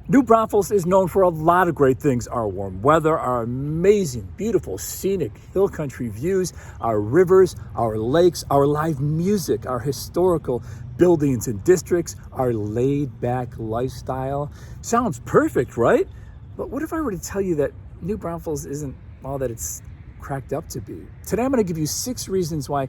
New Braunfels is known for a lot of great things: our warm weather, our amazing, beautiful, scenic hill country views, our rivers, our lakes, our live music, our historical buildings and districts, our laid-back lifestyle. Sounds perfect, right? But what if I were to tell you that New Braunfels isn't all that it's cracked up to be? Today I'm going to give you 6 reasons why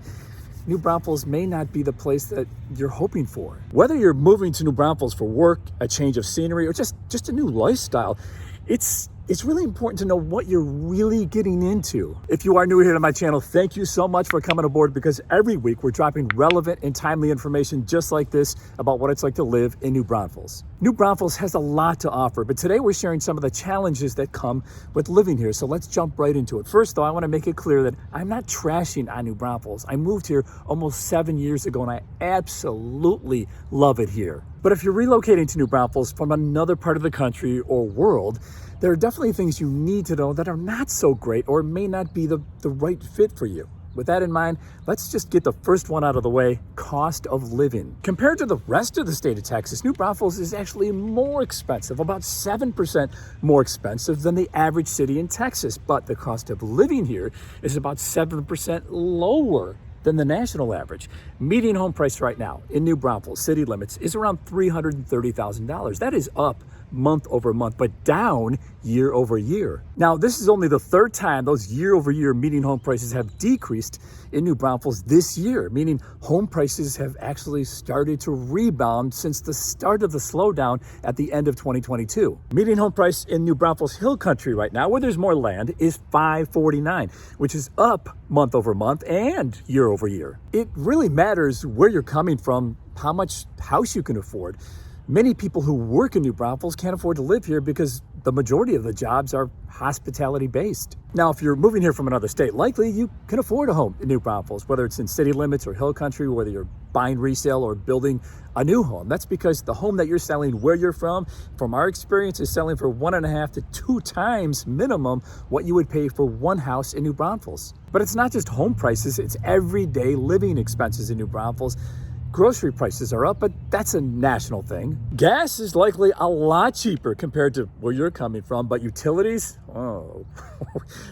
New Braunfels may not be the place that you're hoping for. Whether you're moving to New Braunfels for work, a change of scenery, or just a new lifestyle, it's really important to know what you're really getting into. If you are new here to my channel, thank you so much for coming aboard, because every week we're dropping relevant and timely information just like this about what it's like to live in New Braunfels. New Braunfels has a lot to offer, but today we're sharing some of the challenges that come with living here. So let's jump right into it. First though, I want to make it clear that I'm not trashing on New Braunfels. I moved here almost 7 years ago and I absolutely love it here. But if you're relocating to New Braunfels from another part of the country or world, there are definitely things you need to know that are not so great or may not be the right fit for you. With that in mind, let's just get the first one out of the way: cost of living. Compared to the rest of the state of Texas, New Braunfels is actually more expensive, about 7% more expensive than the average city in Texas. But the cost of living here is about 7% lower than the national average. Median home price right now in New Braunfels, city limits, is around $330,000. That is up month over month, but down year over year. Now, this is only the 3rd time those year over year median home prices have decreased in New Braunfels this year, meaning home prices have actually started to rebound since the start of the slowdown at the end of 2022. Median home price in New Braunfels Hill Country right now, where there's more land, is $549,000, which is up month over month and year over year. It really matters where you're coming from, how much house you can afford. Many people who work in New Braunfels can't afford to live here because the majority of the jobs are hospitality based. Now, if you're moving here from another state, likely you can afford a home in New Braunfels, whether it's in city limits or hill country, whether you're buying resale or building a new home. That's because the home that you're selling where you're from our experience, is selling for 1.5 to 2 times minimum what you would pay for one house in New Braunfels. But it's not just home prices, it's everyday living expenses in New Braunfels. Grocery prices are up, but that's a national thing. Gas is likely a lot cheaper compared to where you're coming from, but utilities,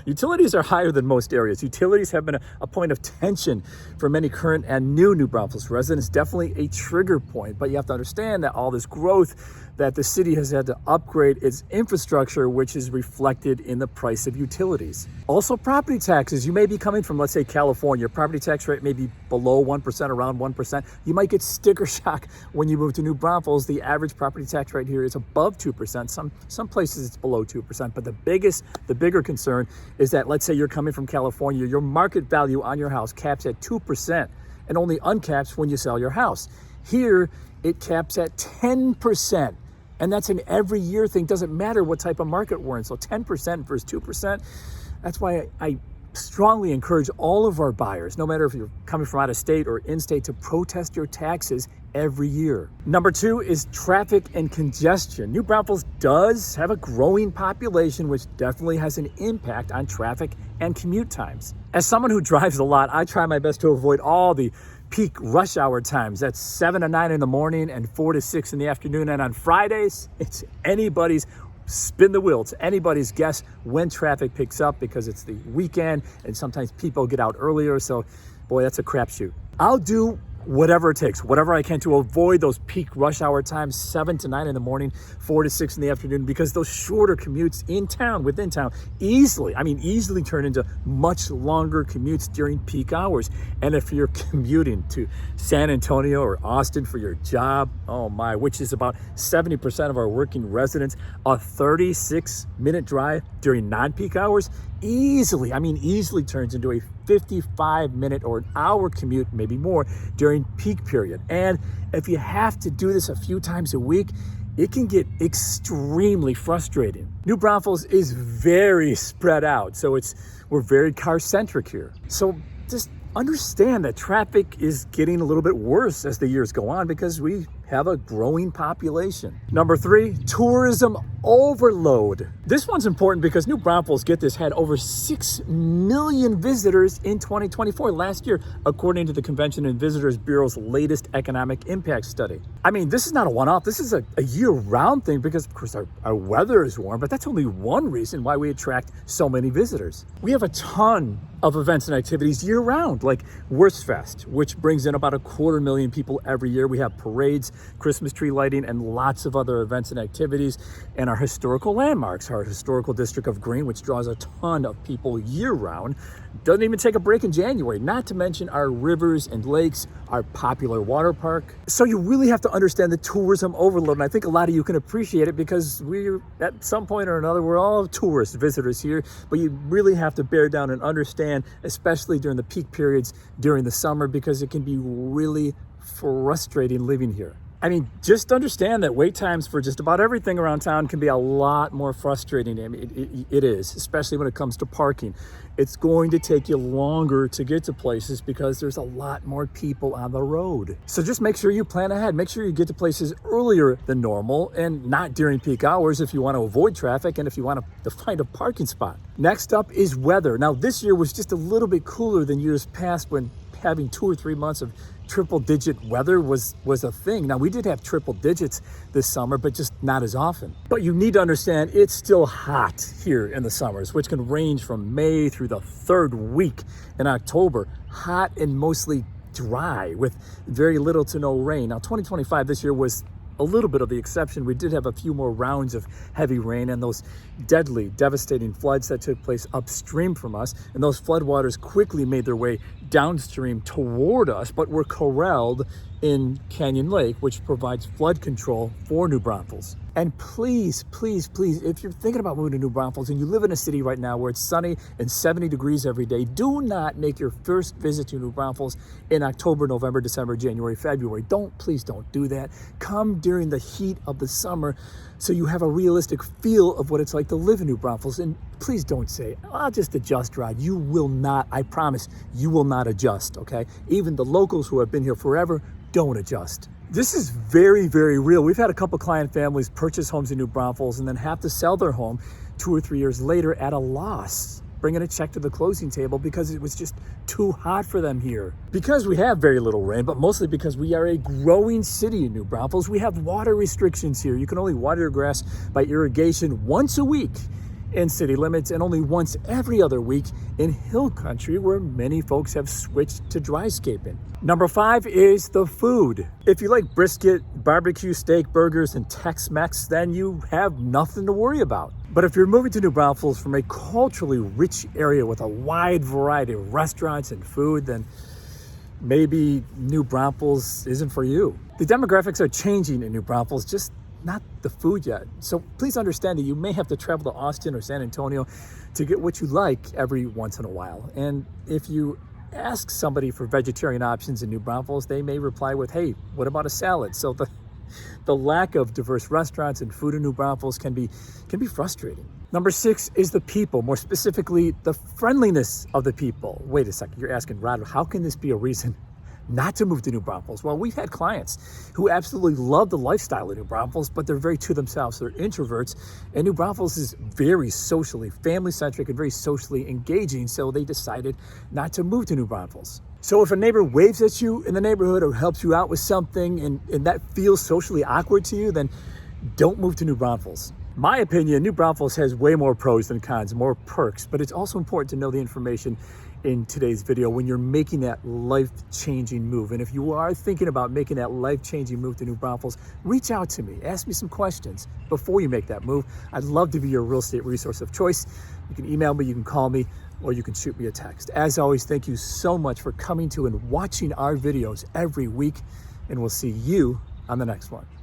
utilities are higher than most areas. Utilities have been a point of tension for many current and New Braunfels residents, definitely a trigger point. But you have to understand that all this growth, that the city has had to upgrade its infrastructure, which is reflected in the price of utilities. Also, property taxes. You may be coming from, let's say, California. Your property tax rate may be below 1%, around 1%. You might get sticker shock when you move to New Braunfels. The average property tax rate here is above 2%. Some places it's below 2%. But the bigger concern is that, let's say you're coming from California, your market value on your house caps at 2% and only uncaps when you sell your house. Here, it caps at 10%. And that's an every year thing. Doesn't matter what type of market we're in. So 10% versus 2%. That's why I strongly encourage all of our buyers, no matter if you're coming from out of state or in state, to protest your taxes every year. Number 2 is traffic and congestion. New Braunfels does have a growing population, which definitely has an impact on traffic and commute times. As someone who drives a lot, I try my best to avoid all the peak rush hour times. That's 7 to 9 in the morning and 4 to 6 in the afternoon. And on Fridays, it's anybody's spin the wheel. It's anybody's guess when traffic picks up, because it's the weekend and sometimes people get out earlier. So boy, that's a crapshoot. I'll do whatever it takes, whatever I can to avoid those peak rush hour times, 7 to 9 in the morning, 4 to 6 in the afternoon, because those shorter commutes within town, easily turn into much longer commutes during peak hours. And if you're commuting to San Antonio or Austin for your job, oh my, which is about 70% of our working residents, a 36-minute drive during non-peak hours easily turns into a 55-minute or an hour commute, maybe more, during peak period. And if you have to do this a few times a week, it can get extremely frustrating. New Braunfels is very spread out, so we're very car-centric here. So just understand that traffic is getting a little bit worse as the years go on because we have a growing population. Number 3, tourism overload. This one's important because New Braunfels, get this, had over 6 million visitors in 2024, last year, according to the Convention and Visitors Bureau's latest economic impact study. I mean, this is not a one-off. This is a year-round thing because, of course, our weather is warm, but that's only one reason why we attract so many visitors. We have a ton of events and activities year-round, like Wurstfest, which brings in about 250,000 people every year. We have parades, Christmas tree lighting, and lots of other events and activities. And our historical landmarks, our historical district of Green, which draws a ton of people year-round, doesn't even take a break in January, not to mention our rivers and lakes, our popular water park. So you really have to understand the tourism overload, and I think a lot of you can appreciate it because we're, at some point or another, we're all tourist visitors here, but you really have to bear down and understand, especially during the peak periods during the summer, because it can be really frustrating living here. I mean, just understand that wait times for just about everything around town can be a lot more frustrating. I mean, it is, especially when it comes to parking. It's going to take you longer to get to places because there's a lot more people on the road. So just make sure you plan ahead. Make sure you get to places earlier than normal and not during peak hours if you want to avoid traffic and if you want to find a parking spot. Next up is weather. Now, this year was just a little bit cooler than years past when having 2 or 3 months of triple-digit weather was a thing. Now, we did have triple digits this summer, but just not as often. But you need to understand it's still hot here in the summers, which can range from May through the 3rd week in October. Hot and mostly dry with very little to no rain. Now, 2025 this year was a little bit of the exception. We did have a few more rounds of heavy rain and those deadly, devastating floods that took place upstream from us. And those floodwaters quickly made their way downstream toward us, but were corralled in Canyon Lake, which provides flood control for New Braunfels. And please, please, please, if you're thinking about moving to New Braunfels and you live in a city right now where it's sunny and 70 degrees every day, do not make your first visit to New Braunfels in October, November, December, January, February. Please don't do that. Come during the heat of the summer so you have a realistic feel of what it's like to live in New Braunfels. And please don't say, I'll just adjust, Rod. You will not, I promise, you will not adjust, okay? Even the locals who have been here forever don't adjust. This is very, very real. We've had a couple client families purchase homes in New Braunfels and then have to sell their home 2 or 3 years later at a loss, bringing a check to the closing table because it was just too hot for them here. Because we have very little rain, but mostly because we are a growing city in New Braunfels, we have water restrictions here. You can only water your grass by irrigation once a week in city limits and only once every other week in hill country where many folks have switched to dryscaping. Number 5 is the food. If you like brisket, barbecue, steak, burgers, and Tex-Mex, then you have nothing to worry about. But if you're moving to New Braunfels from a culturally rich area with a wide variety of restaurants and food, then maybe New Braunfels isn't for you. The demographics are changing in New Braunfels, just not the food yet. So please understand that you may have to travel to Austin or San Antonio to get what you like every once in a while. And if you ask somebody for vegetarian options in New Braunfels, they may reply with, hey, what about a salad? So the lack of diverse restaurants and food in New Braunfels can be frustrating. Number 6 is the people, more specifically, the friendliness of the people. Wait a second, you're asking, Rod, how can this be a reason not to move to New Braunfels? Well, we've had clients who absolutely love the lifestyle of New Braunfels, but they're very to themselves. They're introverts, and New Braunfels is very socially family-centric and very socially engaging, so they decided not to move to New Braunfels. So if a neighbor waves at you in the neighborhood or helps you out with something and that feels socially awkward to you, then don't move to New Braunfels. My opinion, New Braunfels has way more pros than cons, more perks, but it's also important to know the information in today's video when you're making that life-changing move. And if you are thinking about making that life-changing move to New Braunfels, reach out to me. Ask me some questions before you make that move. I'd love to be your real estate resource of choice. You can email me, you can call me, or you can shoot me a text. As always, thank you so much for coming to and watching our videos every week, and we'll see you on the next one.